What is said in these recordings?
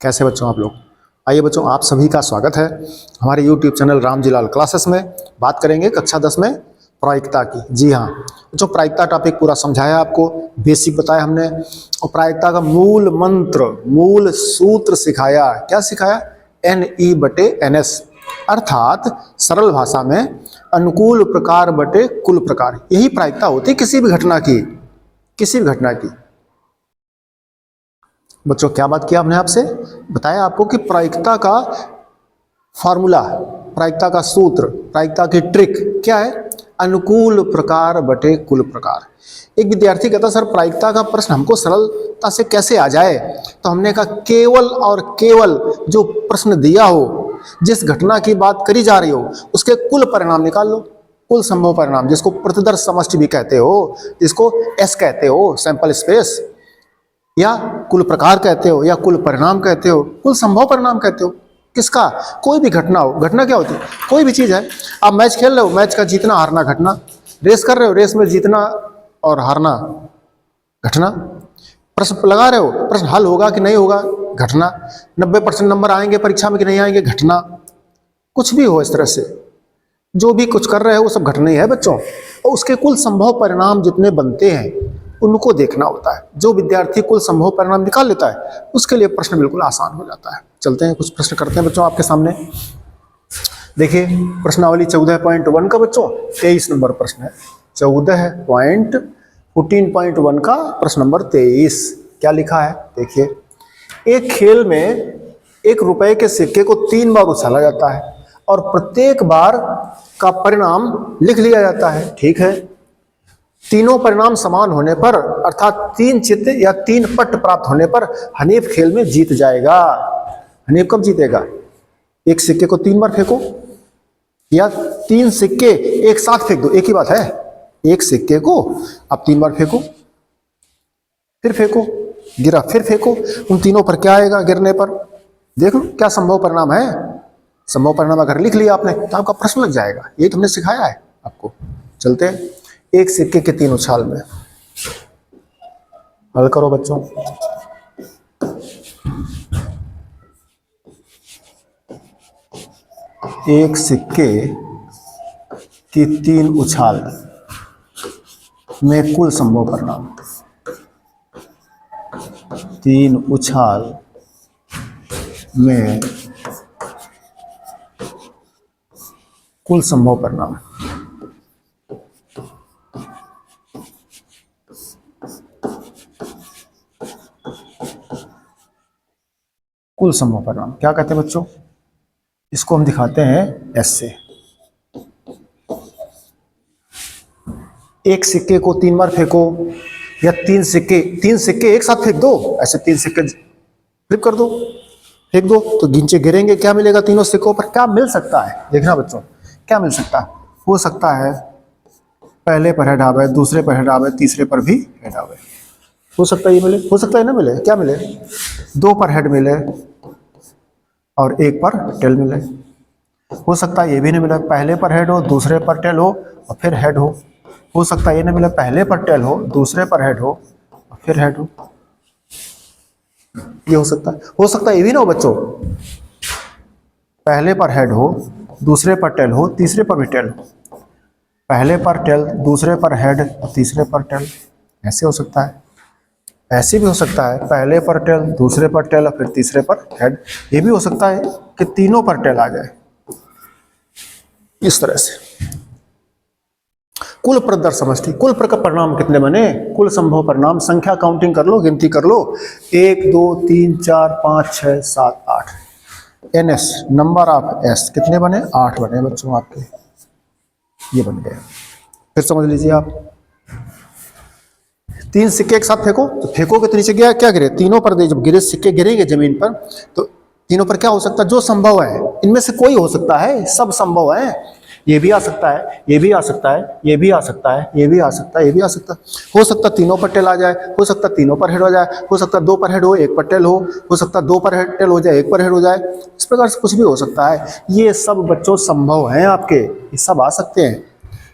कैसे बच्चों आप लोग। आइए बच्चों, आप सभी का स्वागत है हमारे YouTube चैनल रामजीलाल क्लासेस में। बात करेंगे कक्षा 10 में प्रायिकता की। जी हाँ बच्चों, प्रायिकता टॉपिक पूरा समझाया आपको, बेसिक बताया हमने और प्रायिकता का मूल मंत्र, मूल सूत्र सिखाया। क्या सिखाया? NE/NS, अर्थात सरल भाषा में अनुकूल प्रकार बटे कुल प्रकार। यही प्रायिकता होती है किसी भी घटना की, किसी भी घटना की। बच्चों क्या बात किया हमने आपसे? बताया आपको कि प्रायिकता का फॉर्मूला, प्रायिकता का सूत्र, प्रायिकता की ट्रिक क्या है? अनुकूल प्रकार बटे कुल प्रकार। एक विद्यार्थी कहता सर प्रायिकता का प्रश्न हमको सरलता से कैसे आ जाए? तो हमने कहा केवल और केवल जो प्रश्न दिया हो, जिस घटना की बात करी जा रही हो, उसके कुल परिणाम निकाल लो। कुल संभव परिणाम, जिसको प्रतिदर्श समष्टि भी कहते हो, जिसको S कहते हो, सैंपल स्पेस, या कुल प्रकार कहते हो, या कुल परिणाम कहते हो, कुल संभव परिणाम कहते हो। किसका? कोई भी घटना हो। घटना क्या होती है? कोई भी चीज है। आप मैच खेल रहे हो, मैच का जीतना हारना घटना। रेस कर रहे हो, रेस में जीतना और हारना घटना। प्रश्न लगा रहे हो, प्रश्न हल होगा कि नहीं होगा घटना। 90% नंबर आएंगे परीक्षा में कि नहीं आएंगे घटना। कुछ भी हो इस तरह से, जो भी कुछ कर रहे हो वो सब घटना ही है बच्चों। और उसके कुल संभव परिणाम जितने बनते हैं उनको देखना होता है। जो विद्यार्थी कुल संभव परिणाम निकाल लेता है उसके लिए प्रश्न बिल्कुल आसान हो जाता है। चलते हैं कुछ प्रश्न करते हैं बच्चों आपके सामने। देखिए प्रश्नावली 14.1 का बच्चों 23 नंबर प्रश्न है। 14.1 का प्रश्न नंबर 23 क्या लिखा है? देखिए, एक खेल में 1 रुपए के सिक्के को 3 बार उछाला जाता है और प्रत्येक बार का परिणाम लिख लिया जाता है। ठीक है, तीनों परिणाम समान होने पर अर्थात 3 चित्त या 3 पट प्राप्त होने पर हनीफ खेल में जीत जाएगा। हनीफ कब जीतेगा? एक सिक्के को 3 बार फेंको या 3 सिक्के एक साथ फेंक दो, एक ही बात है। एक सिक्के को आप 3 बार फेंको, फिर फेंको, गिरा, फिर फेंको, उन तीनों पर क्या आएगा गिरने पर? देखो क्या संभव परिणाम है। संभव परिणाम अगर लिख लिया आपने तो आपका प्रश्न लग जाएगा। ये तुमने सिखाया है आपको। चलते हैं एक सिक्के के 3 उछाल में। हल करो बच्चों। एक सिक्के की 3 उछाल में कुल संभव परिणाम। 3 उछाल में कुल संभव परिणाम। कुल संभव परिणाम क्या कहते हैं बच्चों? इसको हम दिखाते हैं S से। एक सिक्के को 3 बार फेंको या 3 सिक्के एक साथ फेंक दो। ऐसे 3 सिक्के फ्लिप कर दो, फेंक दो तो नीचे गिरेंगे। क्या मिलेगा तीनों सिक्कों पर? क्या मिल सकता है? देखना बच्चों क्या मिल सकता है। हो सकता है पहले पर हेड आवे, दूसरे पर हेड आवे, तीसरे पर भी हेड आवे। हो सकता है ये मिले, हो सकता है ना मिले। क्या मिले? 2 पर हेड मिले और 1 पर टेल मिले। हो सकता है ये भी नहीं मिले, पहले पर हेड हो, दूसरे पर टेल हो और फिर हेड हो। हो सकता है ये नहीं मिले, पहले पर टेल हो, दूसरे पर हेड हो और फिर हेड हो। ये हो सकता है। हो सकता है ये भी ना हो बच्चों, पहले पर हेड हो, दूसरे पर टेल हो, तीसरे पर भी टेल हो। पहले पर टेल, दूसरे पर हेड और तीसरे पर टेल। ऐसे हो सकता है। ऐसे भी हो सकता है पहले पर टेल, दूसरे पर टेल और फिर तीसरे पर हेड। ये भी हो सकता है कि तीनों पर टेल आ जाए। इस तरह से कुल प्रदर्श समष्टि, कुल परिणाम कितने बने? कुल संभव परिणाम संख्या काउंटिंग कर लो, गिनती कर लो। 1 2 3 4 5 6 7 8। NS नंबर ऑफ S कितने बने? 8 बने बच्चों आपके। ये बन गए। फिर समझ लीजिए आप, 3 सिक्के एक साथ फेंको तो फेंकोगे तो नीचे गया क्या गिरे? तीनों पर। जब गिरे सिक्के गिरेंगे जमीन पर तो तीनों पर क्या हो सकता है? जो संभव है इनमें से कोई हो सकता है, सब संभव है। ये भी आ सकता है, ये भी आ सकता है, ये भी आ सकता है, ये भी आ सकता है, ये भी आ सकता है। हो सकता है तीनों पर टेल आ जाए, हो सकता है तीनों पर हेड हो जाए, हो सकता है 2 पर हेड हो, 1 पर टेल हो सकता है 2 पर हेड टेल हो जाए, 1 पर हेड हो जाए। इस प्रकार से कुछ भी हो सकता है। ये सब बच्चों संभव हैं आपके, ये सब आ सकते हैं।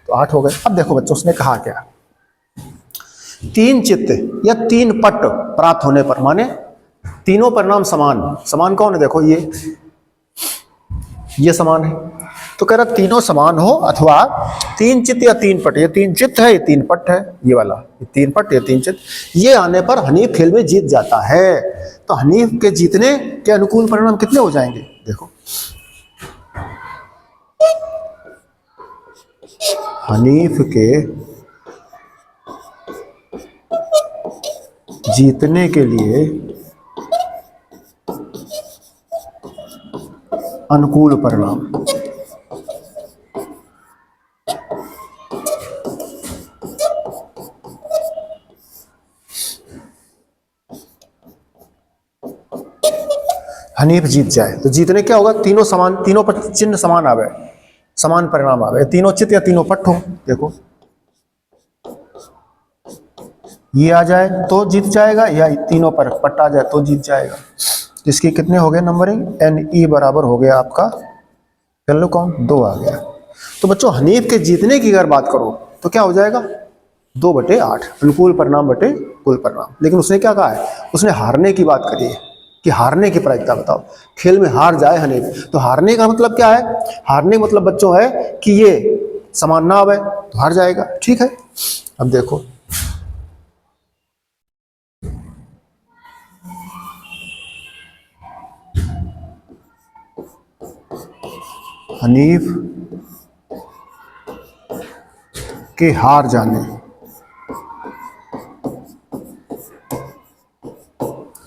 तो 8 हो गए। अब देखो बच्चों उसने कहा क्या? 3 चित्त या 3 पट प्राप्त होने पर, माने तीनों परिणाम समान, समान कौन है, देखो ये समान है, तो कह रहा तीनों समान हो अथवा तीन चित्त या तीन पट, ये तीन चित्त है, ये तीन पट है, ये वाला ये तीन पट, ये तीन चित्त, ये आने पर हनीफ खेल में जीत जाता है। तो हनीफ के जीतने के अनुकूल परिणाम कितने हो जाएंगे, देखो हनीफ के जीतने के लिए अनुकूल परिणाम, हनीफ जीत जाए तो जीतने क्या होगा, तीनों समान, तीनों पर चिन्ह समान आवे, समान परिणाम आवे, तीनों चित्त या तीनों पट हो, देखो ये आ जाए तो जीत जाएगा, या तीनों पर पट आ जाए तो जीत जाएगा। इसके कितने हो गए नंबरिंग, NE बराबर हो गया आपका, कर लो कौन, 2 आ गया। तो बच्चों हनीफ के जीतने की अगर बात करो तो क्या हो जाएगा, 2/8 अनुकूल परिणाम बटे कुल परिणाम। लेकिन उसने क्या कहा है, उसने हारने की बात करी है कि हारने की प्रायिकता बताओ, खेल में हार जाए हनीफ, तो हारने का मतलब क्या है, हारने का मतलब बच्चों है कि ये समान ना आवे तो हार जाएगा, ठीक है। अब देखो हनीफ के हार जाने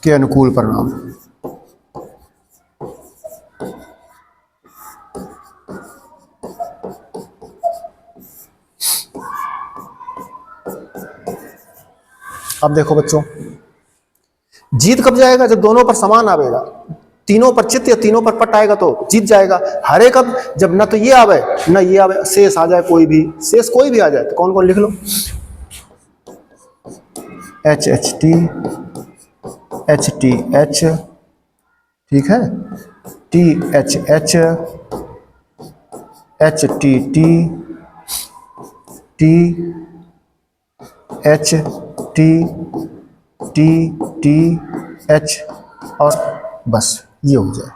के अनुकूल परिणाम, अब देखो बच्चों जीत कब जाएगा, जब दोनों पर समान आवेगा, तीनों पर चित्त या तीनों पर पट आएगा तो जीत जाएगा। हारे कब, जब ना तो ये आवे ना ये आवे, शेष आ जाए, कोई भी शेष कोई भी आ जाए, तो कौन कौन लिख लो, HHT HTH, ठीक है, THH HTT THTTH और बस ये हो जाए।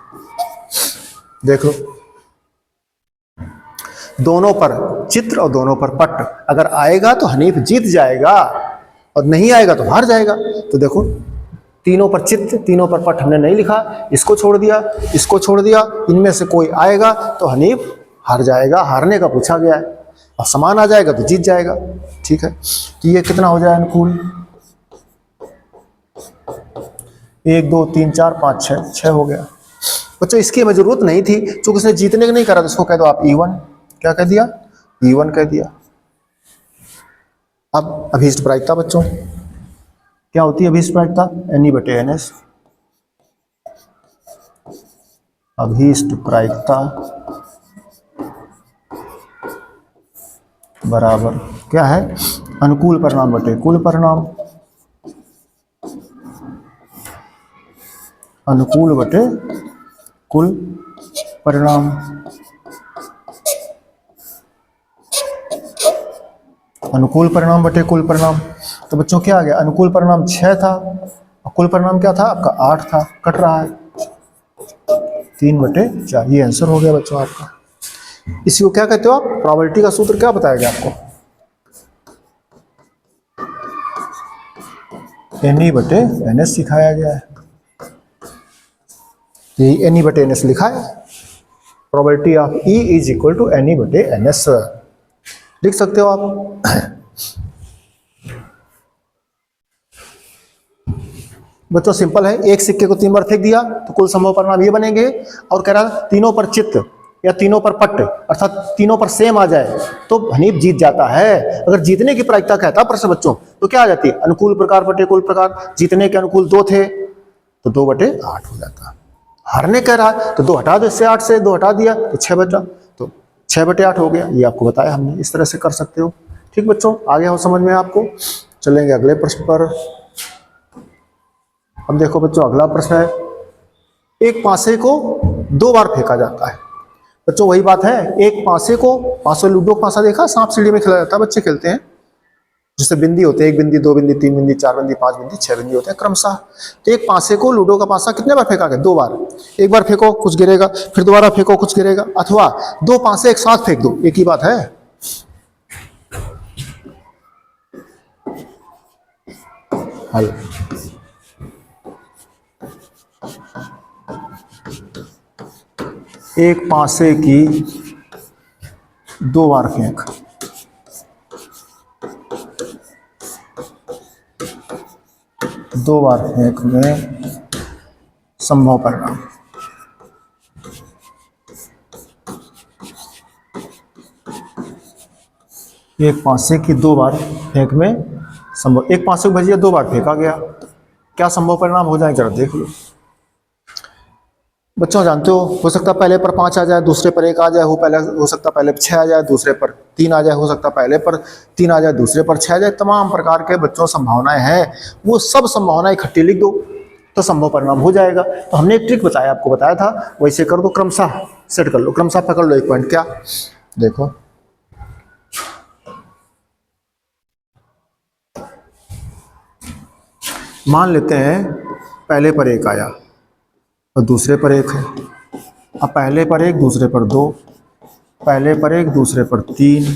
देख लो दोनों पर चित्र और दोनों पर पट अगर आएगा तो हनीफ जीत जाएगा, और नहीं आएगा तो हार जाएगा। तो देखो तीनों पर चित्त तीनों पर पट हमने नहीं लिखा, इसको छोड़ दिया, इसको छोड़ दिया, इनमें से कोई आएगा तो हनीफ हार जाएगा, हारने का पूछा गया है, और समान आ जाएगा तो जीत जाएगा, ठीक है। तो ये कितना हो जाए अनुकूल, 1 2 3 4 5 6 हो गया बच्चों। इसकी हमें जरूरत नहीं थी, चूंकि उसने जीतने का नहीं करा, तो उसको कह दो आप E1, क्या कह दिया, E1 कह दिया। अब अभीष्ट प्रायिकता बच्चों क्या होती है, अभीष्ट प्रायिकता NE/NS, अभीष्ट प्रायिकता बराबर क्या है, अनुकूल परिणाम बटे कुल परिणाम, अनुकूल बटे कुल परिणाम। अनुकूल परिणाम बटे कुल परिणाम, तो बच्चों क्या आ गया, अनुकूल परिणाम 6 था और कुल परिणाम क्या था आपका 8 था, कट रहा है 3/4, ये आंसर हो गया बच्चों आपका। इसी को क्या कहते हो आप, प्रोबेबिलिटी का सूत्र क्या बताएगा आपको, NE/NS सिखाया गया है, यही NE/NS लिखा है, प्रोबेबिलिटी ऑफ E = NE/NS लिख सकते हो आप। बच्चों सिंपल है, एक सिक्के को 3 बार फेंक दिया तो कुल संभव परिणाम ये बनेंगे, और कह रहा तीनों पर चित्त या तीनों पर पट अर्थात तीनों पर सेम आ जाए तो हनीफ जीत जाता है। अगर जीतने की प्रायिकता कहता प्रश्न बच्चों तो क्या आ जाती है, अनुकूल प्रकार बटे कुल प्रकार, जीतने के अनुकूल 2 थे तो 2/8 हो जाता। हारने कह रहा तो 2 हटा दो, इससे 8 से 2 हटा दिया तो 6 बचा, तो 6/8 हो गया। ये आपको बताया हमने, इस तरह से कर सकते हो। ठीक बच्चों, आ गया हो समझ में आपको। चलेंगे अगले प्रश्न पर। अब देखो बच्चों अगला प्रश्न है, एक पासे को 2 बार फेंका जाता है। बच्चों वही बात है, एक पासे को, पासे लूडो पासा देखा, सांप सीढ़ी में खेला जाता है, बच्चे खेलते हैं, जैसे बिंदी होते हैं, 1 बिंदी, 2 बिंदी, 3 बिंदी, 4 बिंदी, 5 बिंदी, 6 बिंदी होते हैं क्रमशः। तो एक पासे को, लूडो का पासा कितने बार फेंका गया? 2 बार। एक बार फेंको कुछ गिरेगा, फिर दोबारा फेंको कुछ गिरेगा, अथवा 2 पासे एक साथ फेंक दो, एक ही बात है। हल। एक पासे की 2 बार फेंक, दो बार फेंक में संभव परिणाम। एक पासे की 2 बार फेंक में संभव, एक पासे को भजिया 2 बार फेंका गया, क्या संभव परिणाम हो जाए जरा देख लो। बच्चों जानते हो सकता पहले पर 5 आ जाए, दूसरे पर 1 आ जाए, हो सकता पहले 6 आ जाए, दूसरे पर 3 आ जाए, हो सकता पहले पर 3 आ जाए, दूसरे पर 6 आ जाए। तमाम प्रकार के बच्चों संभावनाएं हैं, वो सब संभावनाएं इकट्ठी लिख दो तो संभव परिणाम हो जाएगा। तो हमने एक ट्रिक बताया, आपको बताया था, वैसे कर दो, क्रमशः सेट कर लो, क्रमशः पकड़ लो एक पॉइंट। क्या देखो, मान लेते हैं पहले पर 1 आया और दूसरे पर 1 है। अब पहले पर 1, दूसरे पर 2, पहले पर 1, दूसरे पर 3,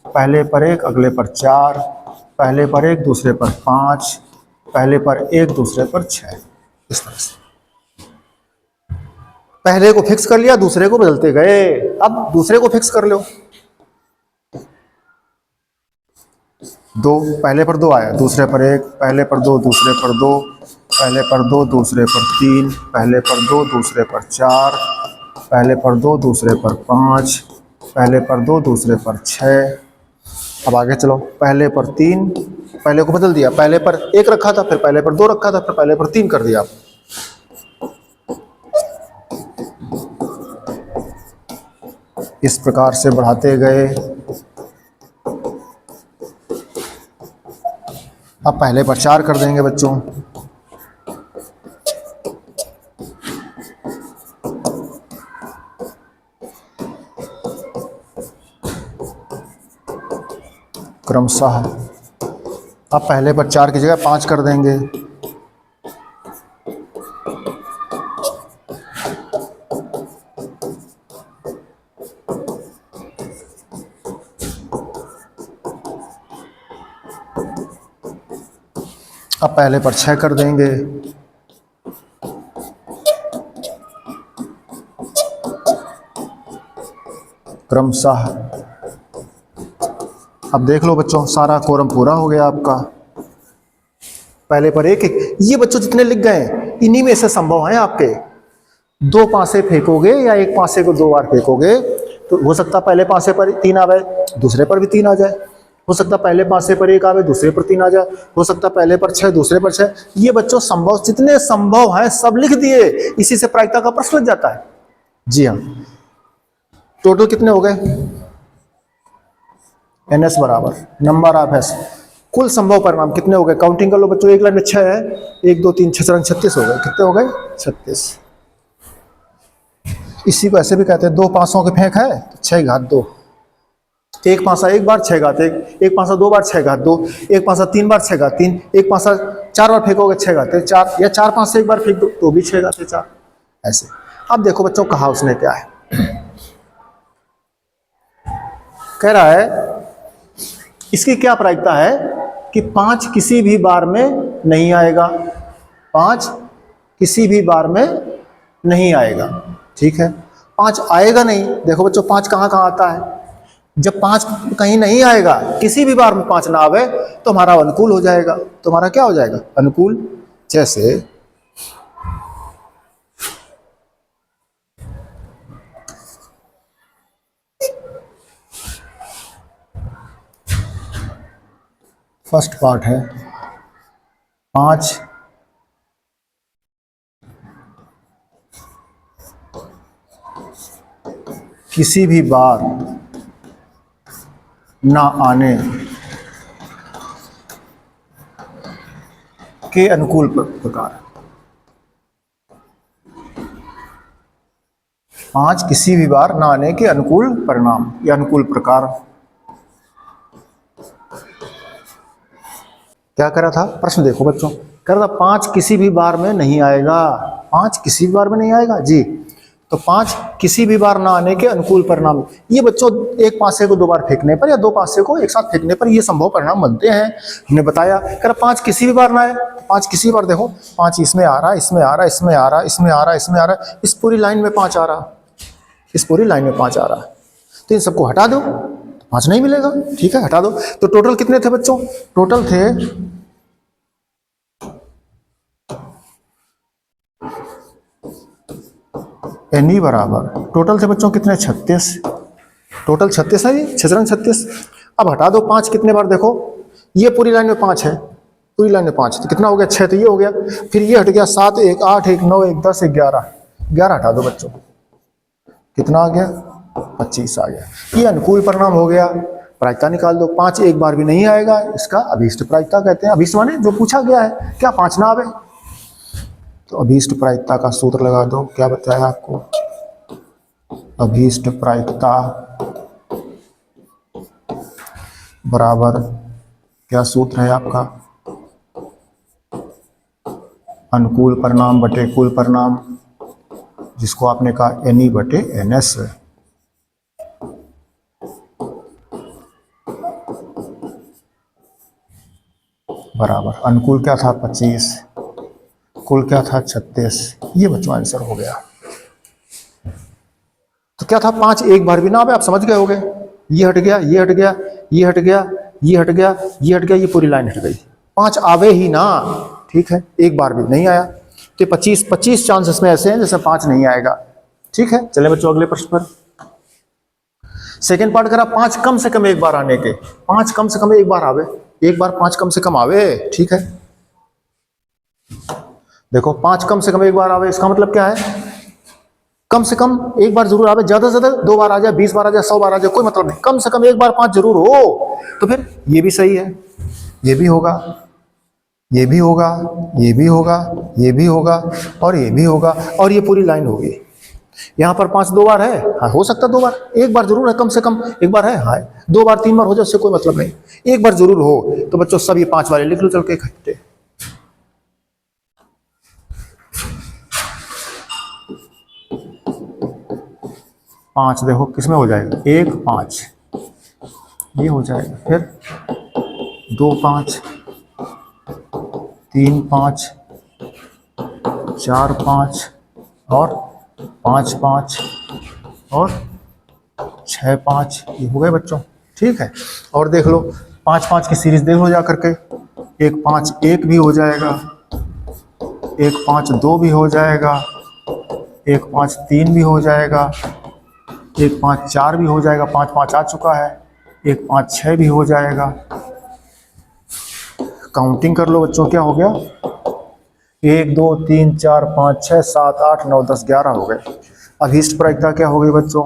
पहले पर 1, अगले पर 4, पहले पर 1, दूसरे पर 5, पहले पर 1, दूसरे पर 6। इस तरह से पहले को फिक्स कर लिया, दूसरे को बदलते गए। अब दूसरे को फिक्स कर लो, 2, पहले पर 2 आया, दूसरे पर 1, पहले पर 2, दूसरे पर 2, पहले पर 2, दूसरे पर 3, पहले पर 2, दूसरे पर 4, पहले पर 2, दूसरे पर 5, पहले पर 2, दूसरे पर 6। अब आगे चलो, पहले पर 3, पहले को बदल दिया, पहले पर 1 रखा था, फिर पहले पर 2 रखा था, फिर पहले पर 3 कर दिया। इस प्रकार से बढ़ाते गए। अब पहले पर 4 कर देंगे बच्चों, क्रमशः। अब पहले पर 4 की जगह 5 कर देंगे, अब पहले पर 6 कर देंगे, क्रमशः। अब देख लो बच्चों, सारा कोरम पूरा हो गया आपका। पहले पर 1, ये बच्चों जितने लिख गए इन्हीं में से संभव है आपके। 2 पासे फेंकोगे या एक पासे को 2 बार फेंकोगे तो हो सकता पहले पासे पर 3 आवे, दूसरे पर भी 3 आ जाए, हो सकता पहले पासे पर 1 आवे, दूसरे पर 3 आ जाए, हो सकता पहले पर 6, दूसरे पर 6। ये बच्चों संभव, जितने संभव हैं सब लिख दिए, इसी से प्रायिकता का प्रश्न लग जाता है। जी हाँ, टोटल कितने हो गए? NS बराबर नंबर ऑफ एस, कुल संभव परिणाम कितने हो गए? काउंटिंग कर लो बच्चों, एक लाइन में 6 है, 1 2 3 6 36 हो गए। कितने हो गए? 36। इसी को ऐसे भी कहते हैं, 2 पासों के फेंक है तो 6 घात 2, एक पासा 1 बार 6 घात 1, एक पासा 2 बार 6 घात 2, एक पासा 3 बार 6 घात 3, एक पासा 4 बार फेंकोगे 6 घात 4, या 4 पासे 1 बार फेंक दो तो भी 6 घात 4। ऐसे अब देखो बच्चों, कहा उसने क्या है, कह रहा है इसकी क्या प्रायिकता है कि 5 किसी भी बार में नहीं आएगा, 5 किसी भी बार में नहीं आएगा। ठीक है, 5 आएगा नहीं। देखो बच्चों, 5 कहाँ कहाँ आता है? जब 5 कहीं नहीं आएगा, किसी भी बार में 5 ना आवे तो हमारा अनुकूल हो जाएगा। तो हमारा क्या हो जाएगा? अनुकूल। जैसे फर्स्ट पार्ट है 5 किसी भी बार ना आने के अनुकूल प्रकार। 5 किसी भी बार ना आने के अनुकूल परिणाम या अनुकूल प्रकार। क्या करा था, प्रश्न देखो बच्चों, कह रहा था 5 किसी भी बार में नहीं आएगा। 5 किसी भी बार में नहीं आएगा जी, तो 5 किसी भी बार ना आने के अनुकूल परिणाम, ये बच्चों एक पासे को 2 बार फेंकने पर या 2 पासे को एक साथ फेंकने पर ये संभव परिणाम बनते हैं। हमने बताया, कह रहा 5 किसी भी बार ना आए, 5 किसी बार, देखो 5 इसमें आ रहा है, इसमें आ रहा है, इसमें आ रहा है, इसमें आ रहा है, इसमें आ रहा है, इस पूरी लाइन में 5 आ रहा है, इस पूरी लाइन में 5 आ रहा है, तो इन सबको हटा दो, 5 नहीं मिलेगा। ठीक है, हटा दो। तो टोटल कितने थे बच्चों, टोटल थे एन ई बराबर, टोटल थे बच्चों कितने, 36, टोटल 36 है, ये 6 रंग 36। अब हटा दो 5 कितने बार, देखो ये पूरी लाइन में 5 है, पूरी लाइन में 5, तो कितना हो गया, 6, तो ये हो गया, फिर ये हट गया 7, 1 8, 1 9, 1 10, 1 11, 11 हटा दो बच्चों, कितना आ गया, 25 आ गया। ये अनुकूल परिणाम हो गया। प्रायिकता निकाल दो, 5 एक बार भी नहीं आएगा, इसका अभीष्ट प्रायिकता कहते हैं। अभीष्ट माने जो पूछा गया है, क्या 5 ना आवे, तो अभीष्ट प्रायिकता का सूत्र लगा दो। क्या बताया आपको, अभीष्ट प्रायिकता बराबर क्या सूत्र है आपका, अनुकूल परिणाम बटे कुल परिणाम, जिसको आपने कहा एन ई बटे एन एस। बराबर अनुकूल क्या था 25, कुल क्या था 36। ये बच्चों आंसर हो गया। तो क्या था, 5 एक बार भी ना आवे, आप समझ गए होगे। ये हट गया, ये हट गया, ये हट गया, ये हट गया, ये हट गया, ये पूरी लाइन हट गई, 5 आवे ही ना। ठीक है, एक बार भी नहीं आया, तो 25 चांसेस में ऐसे हैं जैसे 5 नहीं आएगा। ठीक है, चले बच्चों अगले प्रश्न पर। सेकेंड पार्ट करा 5 कम से कम एक बार आने के, 5 कम से कम एक बार आवे, एक बार 5 कम से कम आवे। ठीक है, देखो 5 कम से कम एक बार आवे, इसका मतलब क्या है, कम से कम एक बार जरूर आवे, ज्यादा से ज्यादा 2 बार आ जाए, 20 बार आ जाए, 100 बार आ जाए, कोई मतलब नहीं, कम से कम एक बार 5 जरूर हो। तो फिर ये भी सही है, ये भी होगा, ये भी होगा, ये भी होगा, ये भी होगा, और ये भी होगा, और ये पूरी लाइन होगी। यहाँ पर 5 2 बार है, हाँ हो सकता है 2 बार, एक बार जरूर है, कम से कम एक बार है, हाँ 2 बार 3 बार हो जाए उससे कोई मतलब नहीं, एक बार जरूर हो। तो बच्चों सब ये 5 वाले लिख लो चल के इकट्ठे। पाँच देखो किसमें हो जाएगा, 1 5 ये हो जाएगा, फिर 2 5, 3 5, 4 5, और 5 5, और 6 5, ये हो गए बच्चों। ठीक है, और देख लो 5 5 की सीरीज देख लो जा करके, 1 5 1 भी हो जाएगा, 1 5 2 भी हो जाएगा, 1 5 3 भी हो जाएगा, 1 5 4 भी हो जाएगा, 5 5 आ चुका है, 1 5 6 भी हो जाएगा। काउंटिंग कर लो बच्चों, क्या हो गया, 1 2 3 4 5 6 7 8 9 10 11 हो गए। अभीष्ट प्रायिकता क्या हो गई बच्चों,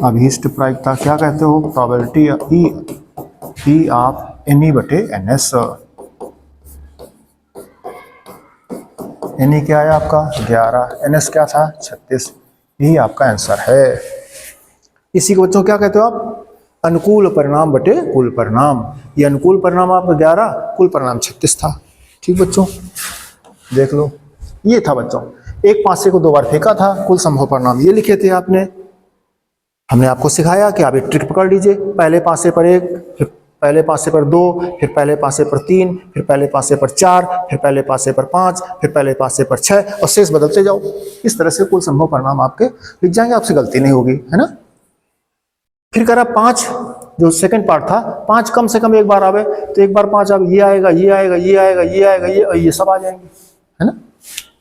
अभीष्ट प्रायिकता क्या कहते हो, probability E of N E बटे एन एस। एन ई क्या है आपका 11, एन एस क्या था 36, यही आपका आंसर है। इसी को बच्चों क्या कहते हो आप, अनुकूल परिणाम बटे कुल परिणाम। ये अनुकूल परिणाम आपका 11, कुल परिणाम 36 था। ठीक बच्चों, देख लो, ये था बच्चों, एक पासे को 2 बार फेंका था, कुल संभव परिणाम ये लिखे थे आपने। हमने आपको सिखाया कि आप एक ट्रिक पकड़ लीजिए, पहले पासे पर 1, फिर पहले पासे पर 2, फिर पहले पासे पर 3, फिर पहले पासे पर 4, फिर पहले पासे पर 5, फिर पहले पासे पर 6, और शेष बदलते जाओ। इस तरह से कुल संभव परिणाम आपके लिख जाएंगे, आपसे गलती नहीं होगी, है ना। फिर करा 5, जो सेकंड पार्ट था, 5 कम से कम एक बार आवे, तो एक बार 5 आवे, ये आएगा, ये आएगा, ये आएगा, ये आएगा, ये सब आ जाएंगे, है ना।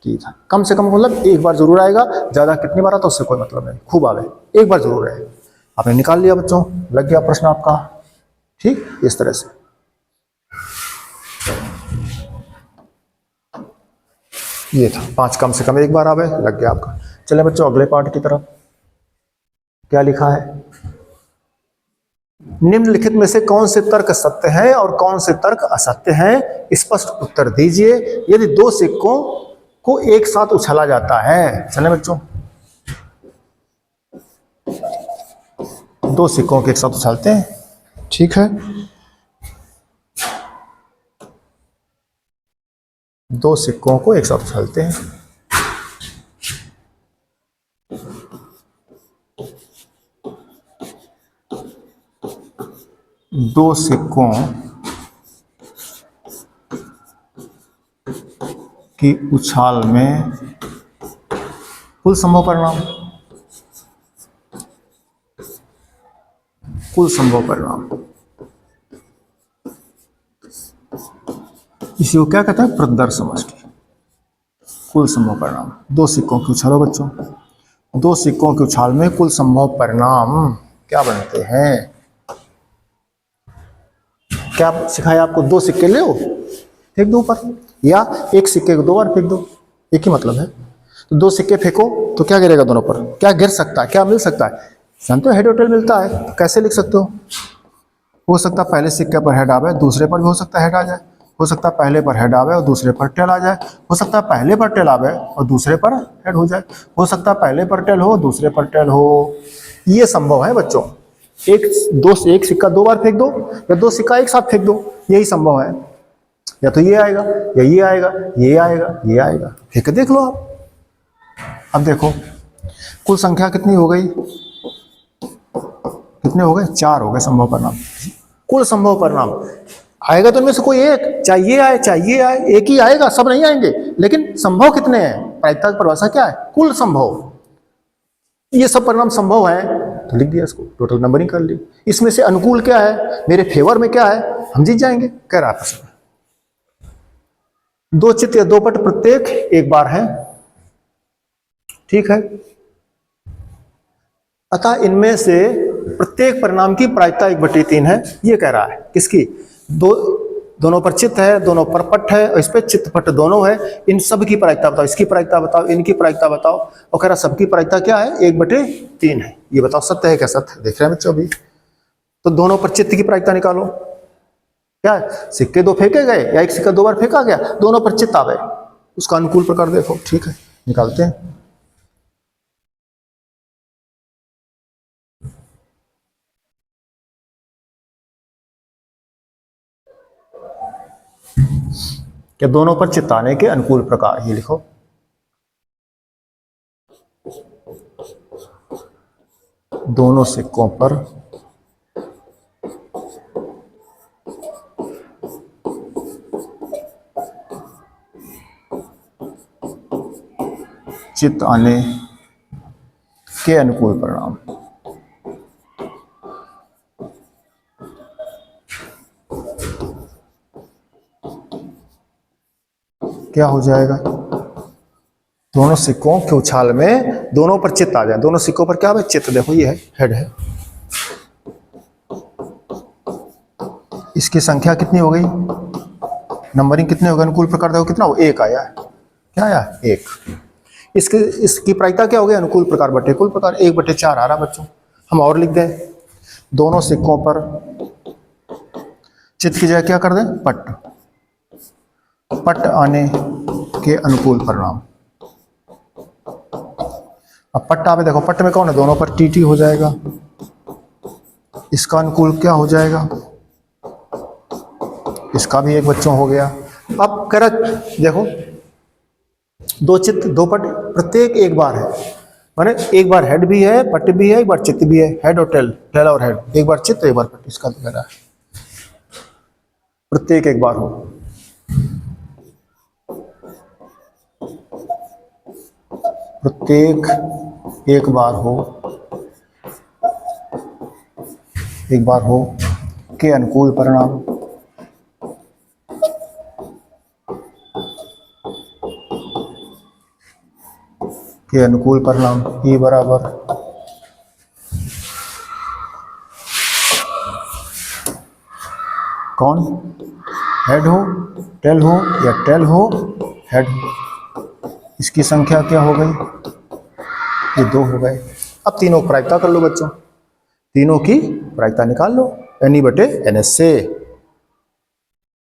ठीक है, कम से कम मतलब एक बार जरूर आएगा, ज्यादा कितनी बार आता उससे कोई मतलब नहीं, खूब आवे, एक बार जरूर है। आपने निकाल लिया बच्चों, लग गया प्रश्न आपका। ठीक, इस तरह से ये था, 5 कम से कम एक बार आवे, लग गया आपका। चले बच्चों अगले पार्ट की तरफ, क्या लिखा है, निम्नलिखित में से कौन से तर्क सत्य हैं और कौन से तर्क असत्य हैं, स्पष्ट उत्तर दीजिए यदि 2 सिक्कों को एक साथ उछाला जाता है। चले बच्चों, दो सिक्कों के एक साथ उछालते हैं, ठीक है। दो सिक्कों को एक साथ उछालते हैं। दो सिक्कों की उछाल में कुल संभव परिणाम, कुल संभव परिणाम, इसी को क्या कहते हैं? प्रदर्श समष्टि। कुल संभव परिणाम, दो सिक्कों की उछालो बच्चों, दो सिक्कों की उछाल में कुल संभव परिणाम क्या बनते हैं? क्या सिखाया आपको? दो सिक्के ले फेंक दो ऊपर, या एक सिक्के को दो बार फेंक दो, एक ही मतलब है। तो दो सिक्के फेंको तो क्या गिरेगा दोनों पर? क्या गिर सकता है, क्या मिल सकता है? जानते हो हेड और टेल मिलता है, तो कैसे लिख सकते हो सकता है पहले सिक्के पर हेड आवे, दूसरे पर भी हो सकता है हेड आ जाए, हो सकता है पहले पर हेड आवे और दूसरे पर टेल आ जाए, हो सकता है पहले पर टेल आवे और दूसरे पर हेड हो जाए, हो सकता है पहले पर टेल हो दूसरे पर टेल हो। ये संभव है बच्चों। एक सिक्का दो बार फेंक दो या दो सिक्का एक साथ फेंक दो, यही संभव है। या तो ये आएगा या ये आएगा, ये आएगा, ये आएगा, फेंक देख लो आप। अब देखो कुल संख्या कितनी हो गई? कितने हो गए? 4 हो गए संभव परिणाम। कुल संभव परिणाम आएगा तो इनमें से कोई एक, चाहे ये आए चाहे ये आए, एक ही आएगा, सब नहीं आएंगे। लेकिन संभव कितने हैं? प्रायिकता की परिभाषा क्या है? कुल संभव। ये सब परिणाम संभव है तो लिख दिया, इसको टोटल नंबरिंग कर ली। इसमें से अनुकूल क्या है, मेरे फेवर में क्या है, हम जीत जाएंगे। कह रहा प्रश्न, दो चित्र या दो पट प्रत्येक एक बार है, ठीक है। अतः इनमें से प्रत्येक परिणाम की प्रायिकता 1/3 है। ये कह रहा है किसकी? दोनों पर चित्त है, दोनों पर पट है और इस पे चित्त पट दोनों है। इन सब की प्रायिकता बताओ, इसकी प्रायिकता बताओ, इनकी प्रायिकता बताओ। और कह रहा सबकी प्रायिकता क्या है? 1/3 है। ये बताओ सत्य है क्या? सत्य देख रहे हैं बच्चों अभी। तो दोनों पर चित्त की प्रायिकता निकालो। क्या सिक्के दो फेंके गए या एक सिक्का दो बार फेंका गया, दोनों पर चित्त आवे, उसका अनुकूल प्रकार देखो, ठीक है। निकालते हैं। क्या दोनों पर चित्त आने के अनुकूल प्रकार, ये लिखो। दोनों सिक्कों पर चित्त आने के अनुकूल परिणाम। क्या हो जाएगा? दोनों सिक्कों के उछाल में दोनों पर चित्त आ जाए। दोनों सिक्कों पर क्या है? चित्त। देखो ये है, हेड है। इसकी संख्या कितनी हो गई? नंबरिंग कितने हो गए? अनुकूल प्रकार देखो कितना हो? 1 आया। क्या आया? 1। इसकी प्रायिकता क्या हो गई? अनुकूल प्रकार बटे कुल प्रकार, 1/4 आ रहा बच्चों। हम और लिख दें, दोनों सिक्कों पर चित्त की जगह क्या कर दें? पट। पट आने के अनुकूल परिणाम। अब पट आवे, देखो पट में कौन है? दोनों पर टीटी हो जाएगा। इसका अनुकूल क्या हो जाएगा? इसका भी एक बच्चों हो गया। अब कह रहा देखो, दो चित्त दो पट प्रत्येक एक बार है, माने एक बार हेड भी है, पट भी है, एक बार चित्त भी है। हेड और टेल, टेल और हेड, एक बार चित्त एक बार पट। इसका कह रहा है प्रत्येक एक बार हो। प्रत्येक एक बार हो, एक बार हो के अनुकूल परिणाम। के अनुकूल परिणाम E बराबर कौन? हेड हो, टेल हो, या टेल हो, हेड हो। इसकी संख्या क्या हो गई? ये 2 हो गए। अब तीनों की प्रायिकता कर लो बच्चों, तीनों की प्रायिकता निकाल लो NE/NS से।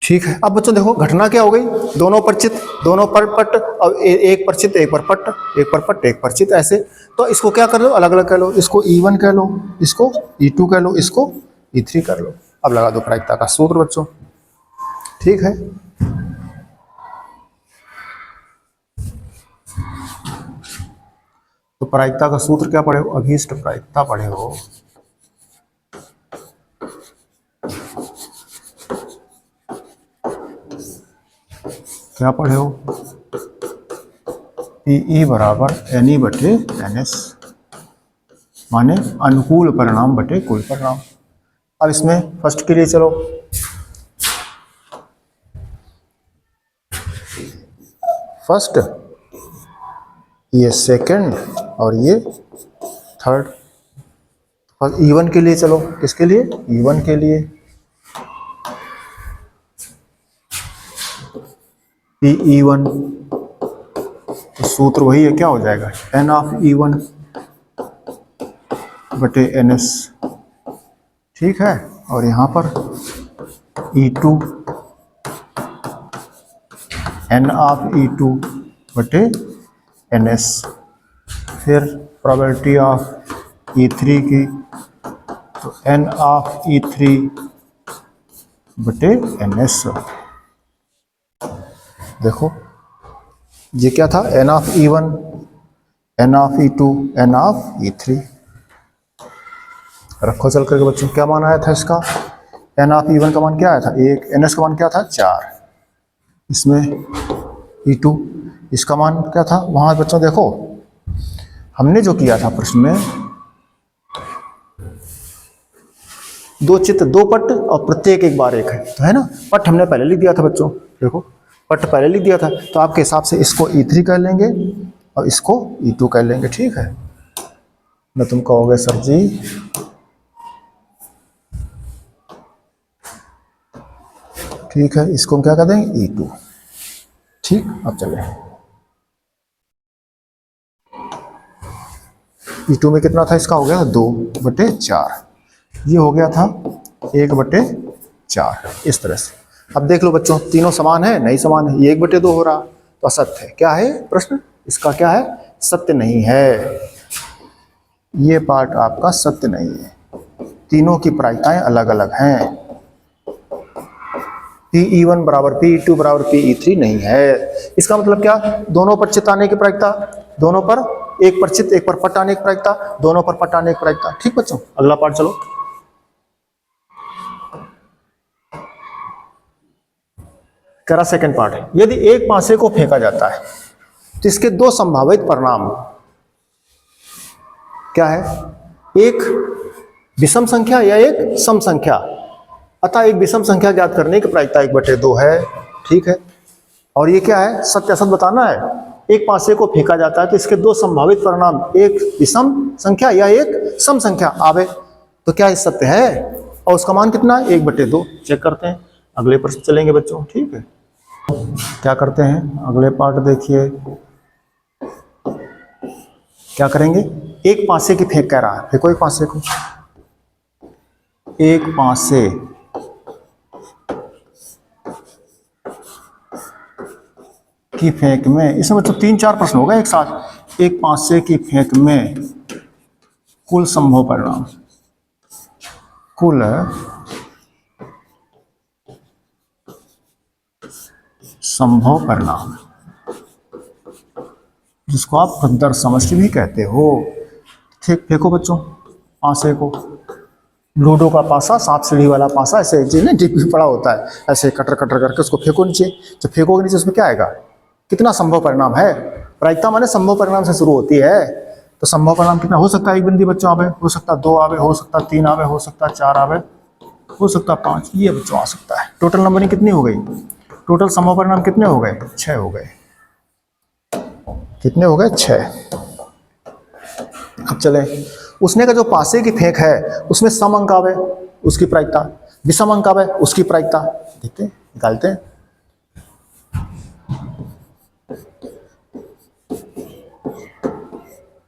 ठीक है। अब बच्चों देखो घटना क्या हो गई, दोनों परिचित, दोनों पर पट, और एक परिचित एक पर पट, एक पर पट एक परिचित, ऐसे। तो इसको क्या कर लो, अलग अलग कह लो, इसको E1 कह लो, इसको E2 कह लो, इसको E3 कर लो। अब लगा दो प्रायिकता का सूत्र बच्चों। ठीक है, तो प्रायिकता का सूत्र क्या पढ़े हो, अभीष्ट प्रायिकता पढ़े हो। क्या पढ़े हो, PE बराबर NE बटे NS, माने अनुकूल परिणाम बटे कुल परिणाम। अब इसमें फर्स्ट के लिए चलो, फर्स्ट, ये सेकंड और ये थर्ड। फर्स्ट E1 के लिए चलो, किसके लिए, E1 के लिए PE1, तो सूत्र वही है, क्या हो जाएगा, N ऑफ E1 बटे NS। ठीक है, और यहाँ पर E2 N ऑफ E2 बटे NS। फिर प्रोबेबिलिटी ऑफ E3 की, तो N ऑफ E3 बटे NS। देखो ये क्या था, N of E1, N of E2, N of E3। रखो चल करके बच्चों, क्या मान आया था इसका, N ऑफ E1 का मान क्या आया था 1, NS का मान क्या था 4, इसमें E2 इसका मान क्या था। वहां बच्चों देखो हमने जो किया था प्रश्न में, दो चित्र दो पट और प्रत्येक एक बार एक है, तो है ना, पट हमने पहले लिख दिया था बच्चों, देखो पट पहले लिख दिया था, तो आपके हिसाब से इसको E3 कर लेंगे और इसको E2 कर लेंगे। ठीक है ना, तुम कहोगे सर जी ठीक है, इसको हम क्या कर देंगे E2। ठीक, अब चले, E2 में कितना था, इसका हो गया 2/4, ये हो गया था 1/4, इस तरह से। अब देख लो बच्चों, तीनों समान है, नहीं समान है, ये 1/2 हो रहा, तो असत्य है। क्या है प्रश्न इसका, क्या है, सत्य नहीं है, ये पार्ट आपका सत्य नहीं है। तीनों की प्रायिकताएं अलग अलग हैं, PE1 बराबर PE2 बराबर PE3 नहीं है। इसका मतलब क्या, दोनों पर चित आने की प्रायिकता, दोनों पर एक पर चित एक पर पट आने की प्रायिकता, दोनों पर पट आने की प्रायिकता। ठीक बच्चों, अगला पार्ट चलो। कह रहा सेकंड पार्ट है, यदि एक पासे को फेंका जाता है तो इसके दो संभावित परिणाम क्या है, एक विषम संख्या या एक सम संख्या। अतः एक विषम संख्या ज्ञात करने की प्रायिकता 1/2 है। ठीक है, और ये क्या है, सत्य असत बताना है। एक पासे को फेंका जाता है तो इसके दो संभावित परिणाम, एक विषम संख्या या एक सम संख्या आवे, तो क्या ये सत्य है, और उसका मान कितना है 1/2। चेक करते हैं, अगले प्रश्न चलेंगे बच्चों। ठीक है, क्या करते हैं, अगले पार्ट देखिए, क्या करेंगे, एक पासे की फेंक कह रहा है, फेंको एक पासे को, एक पासे की फेंक में, इसमें बच्चों 3-4 प्रश्न होगा एक साथ। एक पासे की फेंक में कुल संभव परिणाम, कुल संभव परिणाम, जिसको आप प्रदर्श समष्टि भी कहते हो। ठीक, फेंको बच्चों पासे को, लूडो का पासा, सांप सीढ़ी वाला पासा, ऐसे जिन्हें डिप भी पड़ा होता है, ऐसे कटर कटर करके उसको फेंको नीचे। जब फेंकोगे नीचे उसमें क्या आएगा, कितना संभव परिणाम है। प्रायिकता माने संभव परिणाम से शुरू होती है, तो संभव परिणाम कितना हो सकता है, एक बिंदी बच्चों आवे, हो सकता 2 आवे, हो सकता 3 आवे, हो सकता 4 आवे, हो सकता 5, ये बच्चों आ सकता है। टोटल नंबरिंग कितनी हो गई, टोटल संभव परिणाम कितने हो गए, 6 हो गए। कितने हो गए, 6। अब चले, उसने का जो पासे की फेंक है उसमें सम अंक आवे, उसकी प्रायिकता, विषम अंक आवे, उसकी प्रायिकता। देखते हैं, निकालते हैं।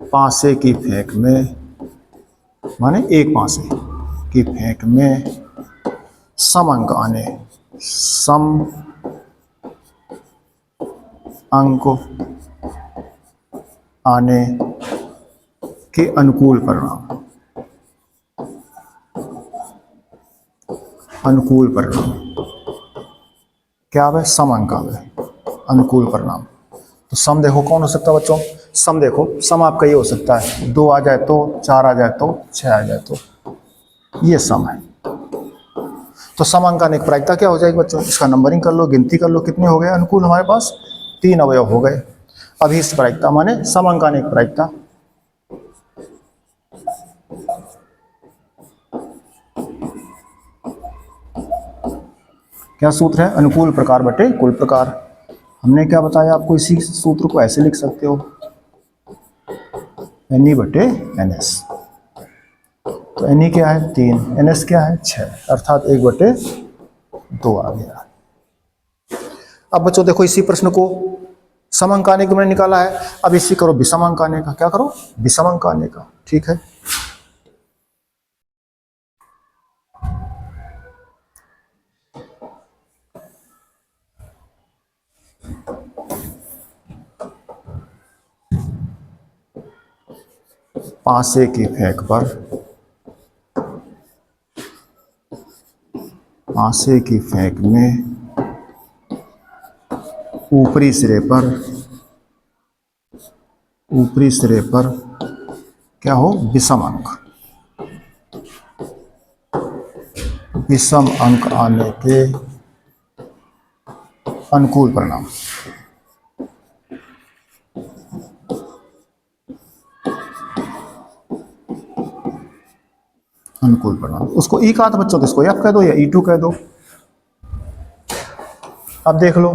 पासे की फेंक में, माने एक पासे की फेंक में सम अंक आने, सम अंक आने के अनुकूल परिणाम, अनुकूल परिणाम क्या है? सम अंक आवे, अनुकूल परिणाम। तो सम देखो कौन हो सकता है बच्चों? सम देखो, सम आपका ये हो सकता है 2 आ जाए तो, 4 आ जाए तो, 6 आ जाए तो, ये सम है। तो सम अंक आने की प्रायिकता क्या हो जाएगी बच्चों? इसका नंबरिंग कर लो, गिनती कर लो, कितने हो गए अनुकूल हमारे पास? 3 अवयव हो गए। अभी इस प्रायिकता माने सम अंक आने की प्रायिकता, क्या सूत्र है? अनुकूल प्रकार बटे कुल प्रकार। हमने क्या बताया आपको? इसी सूत्र को ऐसे लिख सकते हो, एन ई बटे एन एस। तो एन ई क्या है? 3, एन एस क्या है? 6, अर्थात 1/2 आ गया। अब बच्चों देखो इसी प्रश्न को सम अंक आने को मैंने निकाला है, अब इसी करो विषम अंक आने का। क्या करो? विषम अंक आने का। ठीक है, पासे की फेंक पर, पासे की फेंक में ऊपरी सिरे पर, ऊपरी सिरे पर क्या हो? विषम अंक, विषम अंक आने के अनुकूल परिणाम। अनुकूल परिणाम, उसको ई कहा था बच्चों, तो इसको एफ कह दो या ई2 कह दो। अब देख लो,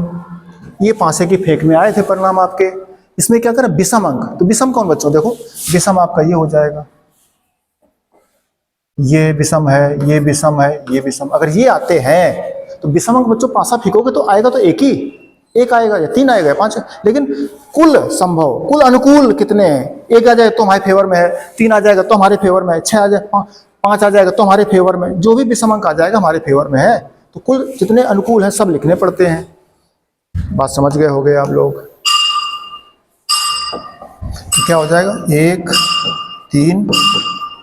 ये पासे की फेंक में आए थे परिणाम आपके, इसमें क्या करें? विषम अंक। तो विषम कौन बच्चों? देखो विषम आपका ये हो जाएगा, ये विषम है, ये विषम है, ये विषम। अगर ये आते हैं तो विषम अंक बच्चों पासा फेंकोगे तो आएगा तो एक ही, एक आएगा या 3 आएगा या 5, लेकिन कुल संभव, कुल अनुकूल कितने हैं? 1 आ जाए तो हमारे फेवर में है, 3 आ जाएगा तो हमारे फेवर में है, 6 आ जाए, 5 आ जाएगा तो हमारे फेवर में, जो भी विषम अंक आ जाएगा हमारे फेवर में है। तो कुल जितने अनुकूल हैं सब लिखने पड़ते हैं। बात समझ गए होंगे आप लोग? तो क्या हो जाएगा? 1, 3,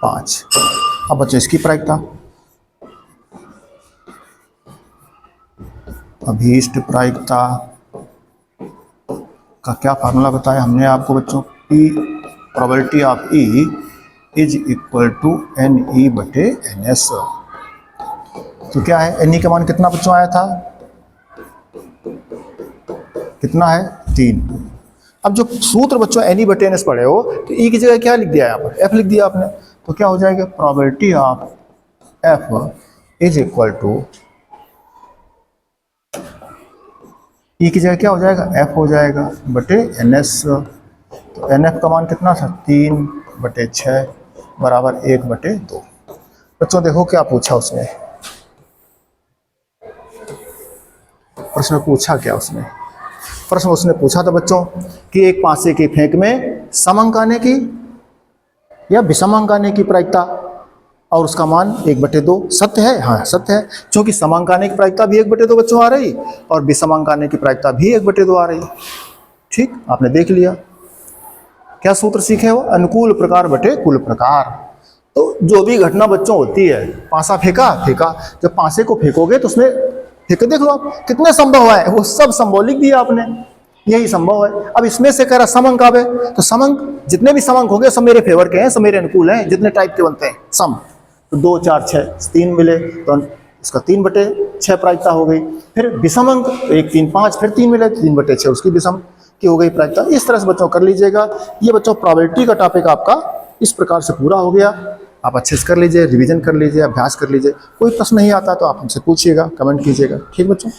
5। अब बच्चों इसकी प्रायिकता, अभीष्ट प्रायिकता का क्या फार्मूला बताया हमने आपको बच्चों? P probability of E is equal to N E बटे एन एस। तो क्या है? एन ई का मान कितना बच्चों आया था? कितना है? 3। अब जो सूत्र बच्चों एन ई बटे एन एस पढ़े हो, तो ई की जगह क्या लिख दिया यहाँ पर? एफ लिख दिया आपने। तो क्या हो जाएगा? Probability of F is equal to, E की जगह क्या हो जाएगा? एफ हो जाएगा बटे एन एस। तो एन एफ का मान कितना था? 3/6 बराबर 1/2। बच्चों देखो क्या पूछा उसने, प्रश्न पूछा क्या उसने? प्रश्न उसने पूछा था बच्चों कि एक पासे की फेंक में सम अंक आने की या विषम अंक आने की प्रायिकता, और उसका मान 1/2 सत्य है? हाँ सत्य है, क्योंकि सम अंक आने की प्रायिकता भी 1/2 बच्चों आ रही और विषम अंक आने की प्रायिकता भी 1/2 आ रही। ठीक, आपने देख लिया। क्या सूत्र सीखे हो? अनुकूल प्रकार बटे कुल प्रकार। तो जो भी घटना बच्चों होती है, पासा फेंका, जब पासे को फेंकोगे तो उसमें फेंक देख लो आप कितने संभव है, वो सब संभव लिख दिया आपने, यही संभव है। अब इसमें से कह रहा सम अंक आवे, तो सम अंक जितने भी सम अंक होंगे सब मेरे फेवर के हैं, सब मेरे अनुकूल हैं, जितने टाइप के बनते हैं सम। तो 2, 4, 6, 3 मिले तो इसका 3/6 प्रायिकता हो गई। फिर विषम अंक 1, 3, 5, फिर 3 मिले तो 3/6 उसकी विषम की हो गई प्रायिकता। इस तरह से बच्चों कर लीजिएगा। ये बच्चों प्रोबेबिलिटी का टॉपिक आपका इस प्रकार से पूरा हो गया। आप अच्छे से कर लीजिए, रिवीजन कर लीजिए, अभ्यास कर लीजिए। कोई प्रश्न नहीं आता तो आप हमसे पूछिएगा, कमेंट कीजिएगा। ठीक बच्चों?